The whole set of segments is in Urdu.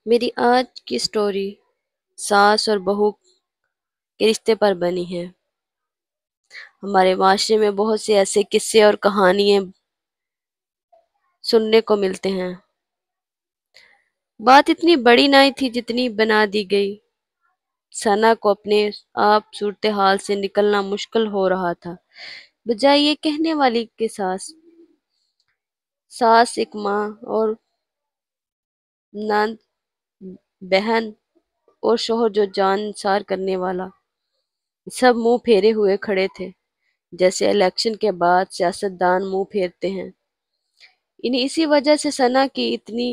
میری آج کی سٹوری ساس اور بہو کے رشتے پر بنی ہے۔ ہمارے معاشرے میں بہت سے ایسے قصے اور کہانیاں سننے کو ملتے ہیں۔ بات اتنی بڑی نہیں تھی جتنی بنا دی گئی۔ ثنا کو اپنے آپ صورتحال سے نکلنا مشکل ہو رہا تھا۔ بجائے یہ کہنے والی کہ ساس ایک ماں اور نند، بہن اور شوہر جو جان نثار کرنے والا، سب منہ پھیرے ہوئے کھڑے تھے، جیسے الیکشن کے بعد سیاستدان منہ پھیرتے ہیں۔ اسی وجہ سے ثنا کی اتنی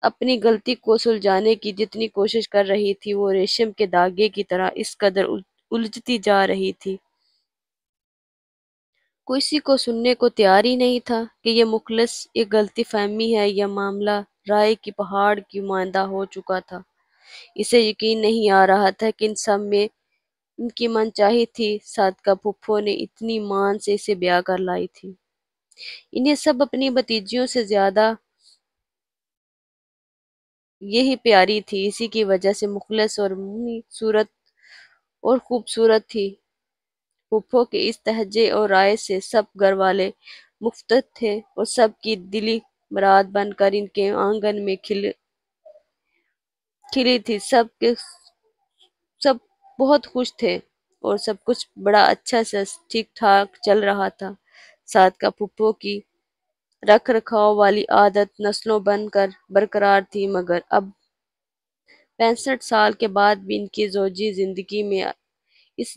اپنی غلطی کو سلجھانے کی جتنی کوشش کر رہی تھی، وہ ریشم کے دھاگے کی طرح اس قدر الجھتی جا رہی تھی۔ کسی کو سننے کو تیار ہی نہیں تھا کہ یہ مخلص ایک غلطی فہمی ہے یا معاملہ رائے کی پہاڑ کی مانندہ ہو چکا تھا۔ اسے یقین نہیں آ رہا تھا کہ ان سب میں ان کی من چاہی تھی صادقہ پھپھو نے اتنی مان سے اسے بیاہ کر لائی تھی۔ انہیں سب اپنی بھتیجیوں سے زیادہ یہی پیاری تھی، اسی کی وجہ سے مخلص اور منی صورت اور خوبصورت تھی۔ پھپھو کے اس لہجے اور رائے سے سب گھر والے مفتت تھے اور سب کی دلی مراد بن کر ان کے آنگن میں کھلی تھی۔ سب بہت خوش تھے اور سب کچھ بڑا اچھا سے ٹھیک ٹھاک چل رہا تھا۔ صادقہ پھپھو کی رکھ رکھاؤ والی عادت نسلوں بن کر برقرار تھی، مگر اب 65 سال کے بعد بھی ان کی زوجی زندگی میں اس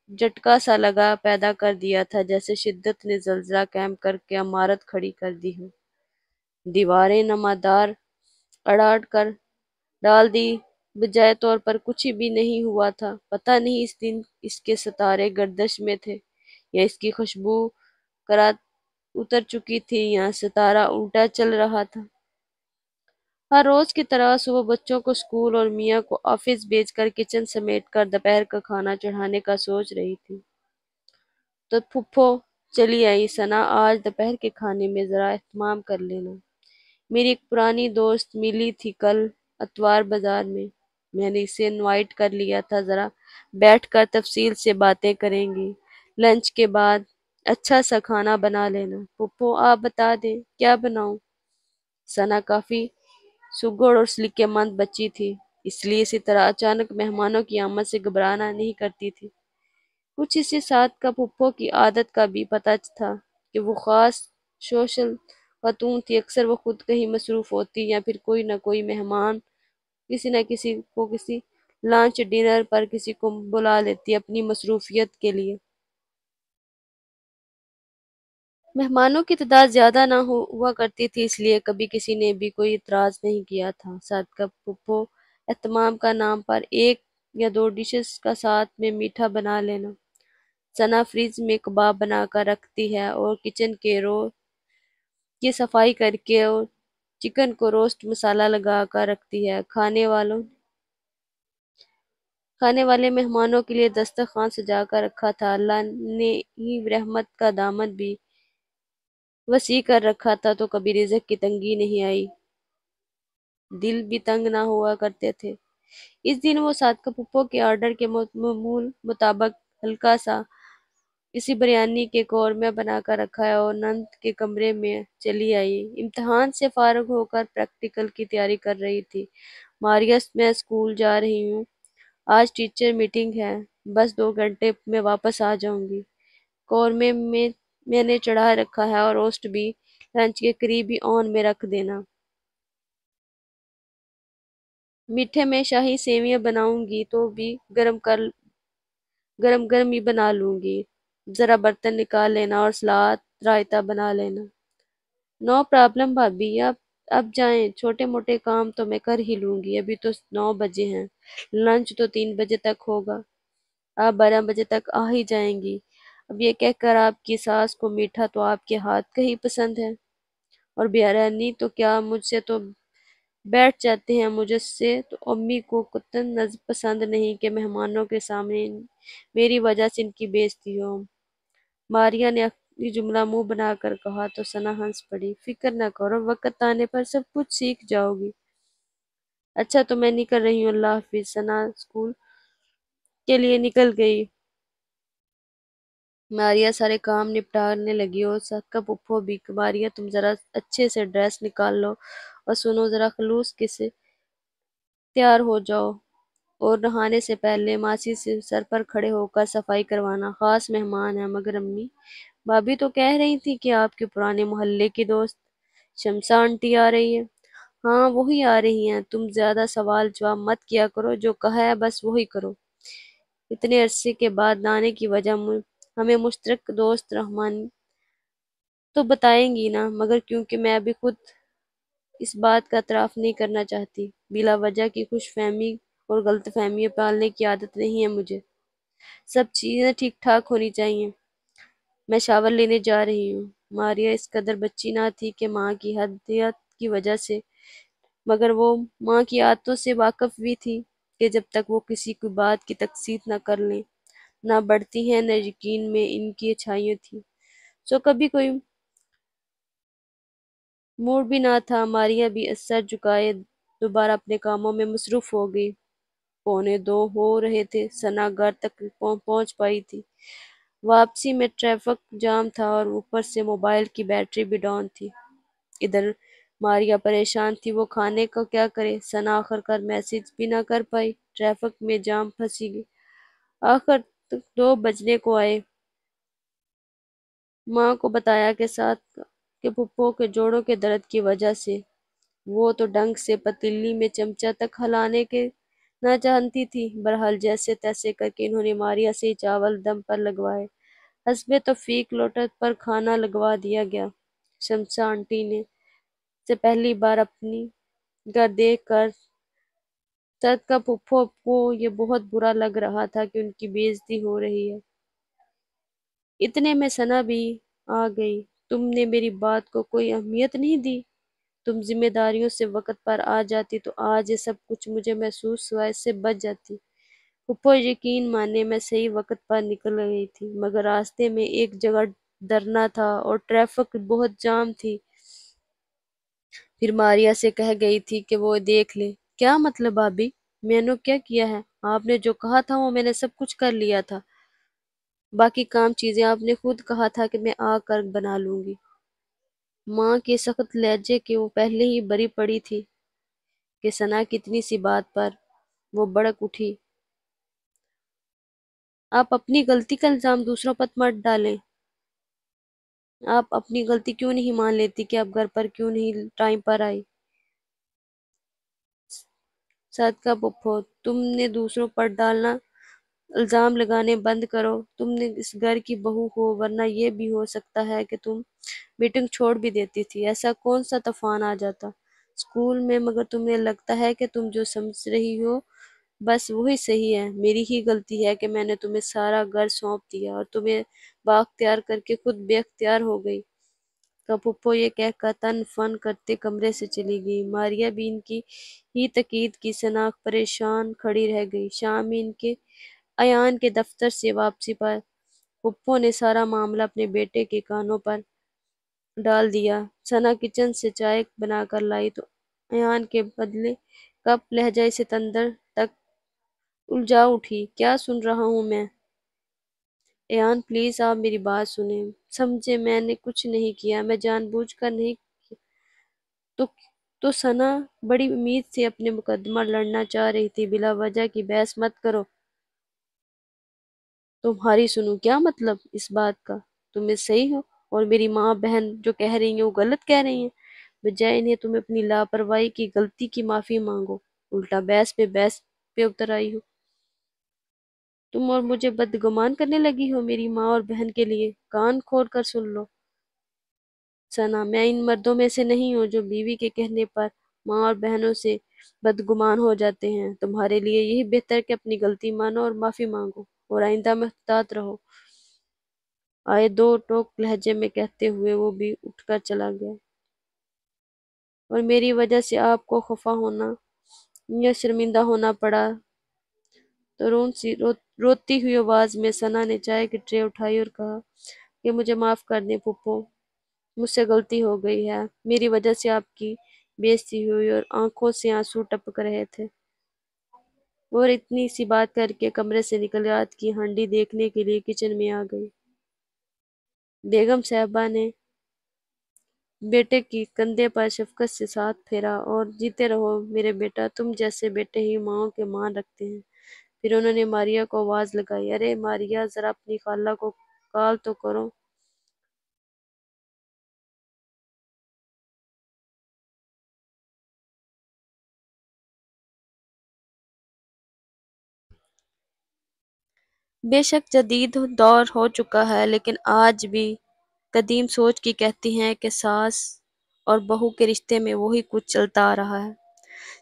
جھٹکا سا لگا پیدا کر دیا تھا، جیسے شدت نے زلزلہ قائم کر کے عمارت کھڑی کر دی ہو۔ دیواریں نمودار اڑاڑ کر ڈال دی، بجائے طور پر کچھ بھی نہیں ہوا تھا۔ پتہ نہیں اس دن اس کے ستارے گردش میں تھے یا اس کی خوشبو کرات اتر چکی تھی یا ستارہ الٹا چل رہا تھا۔ ہر روز کی طرح صبح بچوں کو اسکول اور میاں کو آفس بھیج کر کچن سمیٹ کر دوپہر کا کھانا چڑھانے کا سوچ رہی تھی تو پھپھو چلی آئی۔ ثنا، آج دوپہر کے کھانے میں ذرا اہتمام کر لینا۔ میری ایک پرانی دوست ملی تھی کل اتوار بازار میں نے اسے انوائٹ کر لیا تھا، ذرا بیٹھ کر تفصیل سے باتیں کریں گی۔ لنچ کے بعد اچھا سا کھانا بنا لینا۔ پھپھو، آپ بتا دیں کیا بناؤں؟ ثنا کافی سگڑ اور سلیقہ مند بچی تھی، اس لیے اسی طرح اچانک مہمانوں کی آمد سے گھبرانا نہیں کرتی تھی۔ کچھ اسی صادقہ پھپھو کی عادت کا بھی پتہ تھا کہ وہ خاص سوشل خاتون تھی۔ اکثر وہ خود کہیں مصروف ہوتی یا پھر کوئی نہ کوئی مہمان کسی نہ کسی کو کسی لنچ ڈنر پر کسی کو بلا لیتی اپنی مصروفیت کے لیے۔ مہمانوں کی تعداد زیادہ نہ ہوا کرتی تھی، اس لیے کبھی کسی نے بھی کوئی اعتراض نہیں کیا تھا۔ صادقہ پھپھو اہتمام کا نام پر 1 یا 2 ڈشز کا ساتھ میں میٹھا بنا لینا۔ ثنا فریج میں کباب بنا کر رکھتی ہے اور کچن کے رو کی صفائی کر کے اور چکن کو روسٹ مسالہ لگا کر رکھتی ہے۔ کھانے والے مہمانوں کے لیے دسترخوان سجا کر رکھا تھا۔ اللہ نے ہی رحمت کا دامن بھی وسیع کر رکھا تھا تو کبھی رزق کی تنگی نہیں آئی، دل بھی تنگ نہ ہوا کرتے تھے۔ اس دن وہ صادقہ پھپھو کے آرڈر کے معمول مطابق ہلکا سا اسی بریانی کے قورمہ بنا کر رکھا اور نند کے کمرے میں چلی آئی۔ امتحان سے فارغ ہو کر پریکٹیکل کی تیاری کر رہی تھی۔ ماریا، میں اسکول جا رہی ہوں، آج ٹیچر میٹنگ ہے، بس 2 گھنٹے میں واپس آ جاؤں گی۔ قورمے میں نے چڑھا رکھا ہے اور روسٹ بھی لنچ کے قریب ہی آن میں رکھ دینا۔ میٹھے میں شاہی سیویاں بناؤں گی تو بھی گرم گرم ہی بنا لوں گی، ذرا برتن نکال لینا اور سلاد رائتا بنا لینا۔ نو پرابلم بھابھی، اب جائیں، چھوٹے موٹے کام تو میں کر ہی لوں گی، ابھی تو 9 بجے ہیں، لنچ تو 3 بجے تک ہوگا، آپ 12 بجے تک آ ہی جائیں گی۔ اب یہ کہہ کر آپ کی ساس کو میٹھا تو آپ کے ہاتھ کا ہی پسند ہے، اور بریانی تو کیا مجھ سے تو بیٹھ جاتے ہیں، مجھ سے تو امی کو قطعاً پسند نہیں کہ مہمانوں کے سامنے میری وجہ سے ان کی بے عزتی ہو۔ ماریا نے یہ جملہ منہ بنا کر کہا تو ثنا ہنس پڑی۔ فکر نہ کرو، وقت آنے پر سب کچھ سیکھ جاؤ گی۔ اچھا تو میں نکل رہی ہوں، اللہ حافظ۔ ثنا اسکول کے لیے نکل گئی۔ ماریا سارے کام نپٹانے لگی اور ساتھ کا پپھو بھی۔ ماریا تم ذرا اچھے سے ڈریس نکال لو اور سنو، ذرا خلوص کے سے تیار ہو جاؤ اور نہانے سے پہلے ماسی سے سر پر کھڑے ہو کر صفائی کروانا، خاص مہمان ہیں۔ مگر امی، بھابھی تو کہہ رہی تھی کہ آپ کے پرانے محلے کی دوست شمسا آنٹی آ رہی ہے۔ ہاں وہی آ رہی ہیں، تم زیادہ سوال جواب مت کیا کرو، جو کہا ہے بس وہی کرو۔ اتنے عرصے کے بعد آنے کی وجہ ہمیں مشترک دوست رحمان تو بتائیں گی نا، مگر کیونکہ میں ابھی خود اس بات کا اعتراف نہیں کرنا چاہتی، بلا وجہ کی خوش فہمی اور غلط فہمی پالنے کی عادت نہیں ہے مجھے۔ سب چیزیں ٹھیک ٹھاک ہونی چاہیے۔ میں شاور لینے جا رہی ہوں۔ ماریا اس قدر بچی نہ تھی کہ ماں کی ہدیت کی وجہ سے، مگر وہ ماں کی عادتوں سے واقف بھی تھی کہ جب تک وہ کسی کی بات کی تقسیط نہ کر لیں، نہ بڑھتی ہیں نہ یقین میں ان کی اچھائیاں تھیں۔ سو کبھی کوئی موڈ بھی نہ تھا۔ ماریا بھی سر جھکائے دوبارہ اپنے کاموں میں مصروف ہو گئی۔ 1:45 ہو رہے تھے، ثنا گھر تک پہنچ پائی تھی۔ واپسی میں ٹریفک جام تھا اور اوپر سے موبائل کی بیٹری بھی ڈاؤن تھی۔ ادھر ماریا پریشان تھی، وہ کھانے کو کیا کرے۔ ثنا آخر کار میسج بھی نہ کر پائی، ٹریفک میں جام پھنسی گئی۔ آخر 2 بجنے کو آئے۔ ماں کو بتایا کہ ساتھ کے پھپھو کے جوڑوں کے درد کی وجہ سے وہ تو ڈنگ سے پتیلی میں چمچہ تک ہلانے کے نہ جانتی تھی۔ بہرحال جیسے تیسے کر کے انہوں نے ماریا سے چاول دم پر لگوائے۔ حسب توفیق لوٹا پر کھانا لگوا دیا گیا۔ شمسا آنٹی نے سے پہلی بار اپنی گھر دیکھ کر صدقہ پھپھو کو یہ بہت برا لگ رہا تھا کہ ان کی بے عزتی ہو رہی ہے۔ اتنے میں ثنا بھی آ گئی۔ تم نے میری بات کو کوئی اہمیت نہیں دی، تم ذمہ داریوں سے وقت پر آ جاتی تو آج یہ سب کچھ مجھے محسوس ہوا، اس سے بچ جاتی۔ پھپھو یقین مانے میں صحیح وقت پر نکل گئی تھی، مگر راستے میں ایک جگہ ڈرنا تھا اور ٹریفک بہت جام تھی۔ پھر ماریا سے کہہ گئی تھی کہ وہ دیکھ لے۔ کیا مطلب بھابھی؟ میں نے کیا کیا ہے؟ آپ نے جو کہا تھا وہ میں نے سب کچھ کر لیا تھا، باقی کام چیزیں آپ نے خود کہا تھا کہ میں آ کر بنا لوں گی۔ ماں کے سخت لہجے کے وہ پہلے ہی بری پڑی تھی کہ ثنا کی اتنی سی بات پر وہ بڑک اٹھی۔ آپ اپنی غلطی کا الزام دوسروں پر مت ڈالیں۔ آپ اپنی غلطی کیوں نہیں مان لیتی کہ آپ گھر پر کیوں نہیں ٹائم پر آئی؟ صدقہ پھپھو، تم نے دوسروں پر ڈالنا الزام لگانے بند کرو۔ تم نے اس گھر کی بہو ہو، ورنہ یہ بھی ہو سکتا ہے کہ تم میٹنگ چھوڑ بھی دیتی تھی، ایسا کون سا طوفان آ جاتا اسکول میں۔ مگر تمہیں لگتا ہے کہ تم جو سمجھ رہی ہو بس وہی صحیح ہے۔ میری ہی غلطی ہے کہ میں نے تمہیں سارا گھر سونپ دیا اور تمہیں بااختیار کر کے خود بے اختیار ہو گئی۔ کا پھپھو یہ کہہ کر تن فن کرتے کمرے سے چلی گئی۔ ماریا بھی ان کی ہی تقید کی شناخت پریشان کھڑی رہ گئی۔ شام میں ان کے ایان کے دفتر سے واپسی پر پھپھو نے سارا معاملہ اپنے بیٹے کے کانوں پر ڈال دیا۔ ثنا کچن سے چائے بنا کر لائی تو ایان کے بدلے کپ لہجہ سے تندر تک الجھا اٹھی۔ کیا سن رہا ہوں میں؟ ایان پلیز آپ میری بات سنیں، سمجھے میں نے کچھ نہیں کیا، میں جان بوجھ کر نہیں کیا۔ تو ثنا بڑی امید سے اپنے مقدمہ لڑنا چاہ رہی تھی، بلا وجہ کی بحث مت کرو۔ تمہاری سنوں، کیا مطلب اس بات کا؟ تم صحیح ہو اور میری ماں بہن جو کہہ رہی ہیں وہ غلط کہہ رہی ہیں، بجائے انہیں تم اپنی لاپرواہی کی غلطی کی معافی مانگو، الٹا بحث پہ اتر آئی ہو۔ تم اور مجھے بدگمان کرنے لگی ہو میری ماں اور بہن کے لیے۔ کان کھول کر سن لو ثنا، میں ان مردوں میں سے نہیں ہوں جو بیوی کے کہنے پر ماں اور بہنوں سے بدگمان ہو جاتے ہیں۔ تمہارے لیے یہی بہتر کہ اپنی غلطی مانو اور معافی مانگو اور آئندہ محتاط رہو۔ آئے 2 ٹوک لہجے میں کہتے ہوئے وہ بھی اٹھ کر چلا گیا۔ اور میری وجہ سے آپ کو خفا ہونا یا شرمندہ ہونا پڑا تو روتی ہوئی آواز میں ثنا نے چائے کی ٹرے اٹھائی اور کہا، کہ مجھے معاف کر دیں پھپھو، مجھ سے غلطی ہو گئی ہے، میری وجہ سے آپ کی بےعزتی ہوئی۔ اور آنکھوں سے آنسو ٹپک رہے تھے، اور اتنی سی بات کر کے کمرے سے نکل رات کی ہانڈی دیکھنے کے لیے کچن میں آ گئی۔ بیگم صاحبہ نے بیٹے کی کندھے پر شفقت سے ساتھ پھیرا اور جیتے رہو میرے بیٹا، تم جیسے بیٹے ہی ماؤں کے مان رکھتے ہیں۔ پھر انہوں نے ماریا کو آواز لگائی، ارے ماریا، ذرا اپنی خالہ کو کال تو کرو۔ بے شک جدید دور ہو چکا ہے، لیکن آج بھی قدیم سوچ کی کہتی ہیں کہ ساس اور بہو کے رشتے میں وہی کچھ چلتا آ رہا ہے۔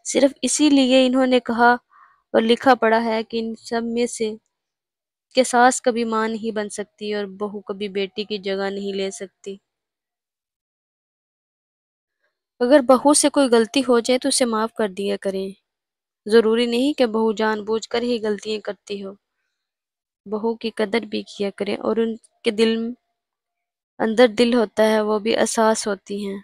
صرف اسی لیے انہوں نے کہا اور لکھا پڑھا ہے کہ ان سب میں سے کہ ساس کبھی ماں نہیں بن سکتی اور بہو کبھی بیٹی کی جگہ نہیں لے سکتی۔ اگر بہو سے کوئی غلطی ہو جائے تو اسے معاف کر دیا کریں، ضروری نہیں کہ بہو جان بوجھ کر ہی غلطیاں کرتی ہو۔ بہو کی قدر بھی کیا کریں، اور ان کے اندر دل ہوتا ہے، وہ بھی احساس ہوتی ہیں۔